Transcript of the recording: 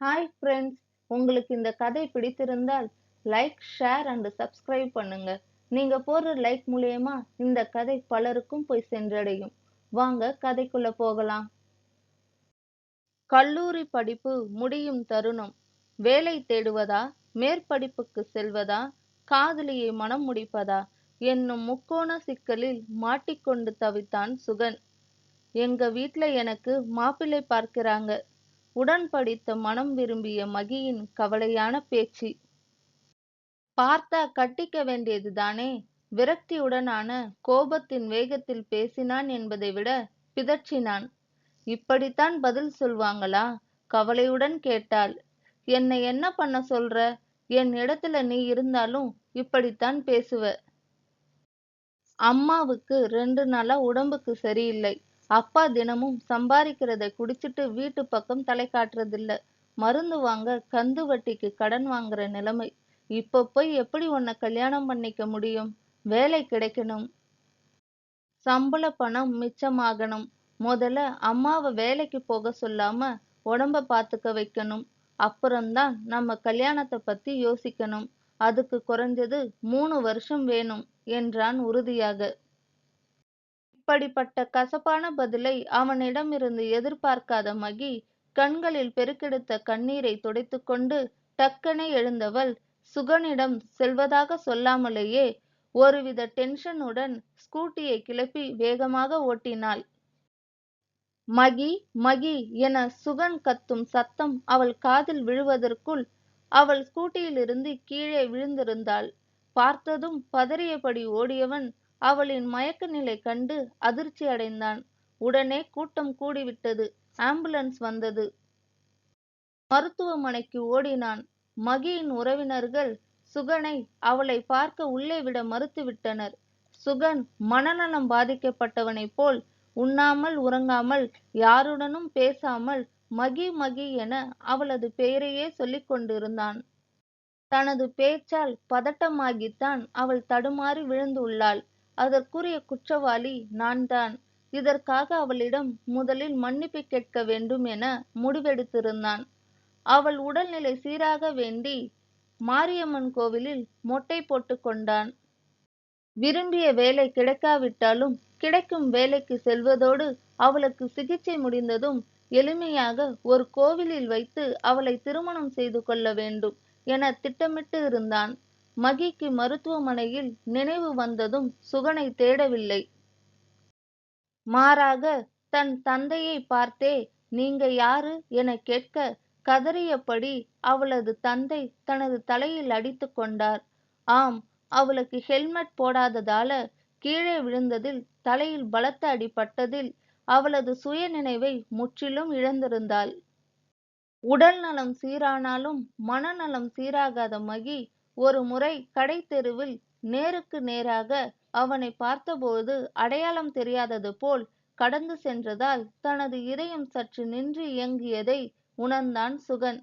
Hi friends, உங்களுக்கு இந்த கதை பிடித்திருந்தால் லைக், ஷேர் அண்ட் சப்ஸ்கிரைப் பண்ணுங்க. நீங்க போடுற லைக் மூலியமா இந்த கதை பலருக்கும் போய் சென்றடையும். வாங்க கதைக்குள்ள போகலாம். கல்லூரி படிப்பு முடியும் தருணம். வேலை தேடுவதா, மேற்படிப்புக்கு செல்வதா, காதலியை மணம் முடிப்பதா என்னும் முக்கோண சிக்கலில் மாட்டிக்கொண்டு தவித்தான் சுகன். எங்க வீட்ல எனக்கு மாப்பிள்ளை பார்க்கிறாங்க. உடன் படித்த மனம் விரும்பிய மகியின் கவலையான பேச்சு. பார்த்தா கட்டிக்க வேண்டியதுதானே? விரக்தியுடனான கோபத்தின் வேகத்தில் பேசினான் என்பதை விட பிதற்றினான். இப்படித்தான் பதில் சொல்வாங்களா? கவலையுடன் கேட்டாள். என்னை என்ன பண்ண சொல்ற? என் இடத்துல நீ இருந்தாலும் இப்படித்தான் பேசுவ. அம்மாவுக்கு 2 நாளா உடம்புக்கு சரியில்லை. அப்பா தினமும் சம்பாதிக்கிறத குடிச்சிட்டு வீட்டு பக்கம் தலை காட்டுறதில்ல. மருந்து வாங்க கந்து வட்டிக்கு கடன் வாங்குற நிலைமை. இப்ப போய் எப்படி உன்னை கல்யாணம் பண்ணிக்க முடியும்? வேலை கிடைக்கணும். சம்பள பணம் மிச்சமாகணும். முதல்ல அம்மாவை வேலைக்கு போக சொல்லாம உடம்ப பாத்துக்க வைக்கணும். அப்புறம்தான் நம்ம கல்யாணத்தை பத்தி யோசிக்கணும். அதுக்கு குறைஞ்சது 3 வருஷம் வேணும் என்றான் உறுதியாக. இப்படிப்பட்ட கசப்பான பதிலை அவனிடமிருந்து எதிர்பார்க்காத மகி கண்களில் பெருக்கெடுத்த கண்ணீரை துடைத்துக்கொண்டு டக்கென எழுந்தவள் சுகனிடம் செல்வதாக சொல்லாமலேயே ஒருவித டென்ஷனுடன் ஸ்கூட்டியை கிளப்பி வேகமாக ஓட்டினாள். மகி, மகி என சுகன் கத்தும் சத்தம் அவள் காதில் விழுவதற்குள் அவள் ஸ்கூட்டியிலிருந்து கீழே விழுந்திருந்தாள். பார்த்ததும் பதறியபடி ஓடியவன் அவளின் மயக்க நிலை கண்டு அதிர்ச்சி அடைந்தான். உடனே கூட்டம் கூடிவிட்டது. ஆம்புலன்ஸ் வந்தது. மருத்துவமனைக்கு ஓடினான். மகியின் உறவினர்கள் சுகனை அவளை பார்க்க உள்ளே விட மறுத்துவிட்டனர். சுகன் மனநலம் பாதிக்கப்பட்டவனைப் போல் உண்ணாமல் உறங்காமல் யாருடனும் பேசாமல் மகி மகி என அவளது பெயரையே சொல்லிக் கொண்டிருந்தான். தனது பேச்சால் பதட்டமாகித்தான் அவள் தடுமாறி விழுந்துள்ளாள். அதற்குரிய குற்றவாளி நான்தான். இதற்காக அவளிடம் முதலில் மன்னிப்பு கேட்க வேண்டும் என முடிவெடுத்திருந்தான். அவள் உடல்நிலை சீராக வேண்டி மாரியம்மன் கோவிலில் மொட்டை போட்டு கொண்டான். விரும்பிய வேலை கிடைக்காவிட்டாலும் கிடைக்கும் வேலைக்கு செல்வதோடு அவளுக்கு சிகிச்சை முடிந்ததும் எளிமையாக ஒரு கோவிலில் வைத்து அவளை திருமணம் செய்து கொள்ள வேண்டும் என திட்டமிட்டு இருந்தான். மகிக்கு மருத்துவமனையில் நினைவு வந்ததும் சுகனை தேடவில்லை. மாறாக தன் தந்தையை பார்த்தே நீங்க யாரு என கேட்க கதறியபடி அவளது தந்தை தனது தலையில் அடித்து கொண்டார். ஆம், அவளுக்கு ஹெல்மெட் போடாததால கீழே விழுந்ததில் தலையில் பலத்த அடிபட்டதில் அவளது சுய நினைவை முற்றிலும் இழந்திருந்தாள். உடல் நலம் சீரானாலும் மனநலம் சீராகாத மகி ஒரு முறை கடை தெருவில் நேருக்கு நேராக அவனை பார்த்தபோது அடையாளம் தெரியாதது போல் கடந்து சென்றதால் தனது இதயம் சற்று நின்று இயங்கியதை உணர்ந்தான் சுகன்.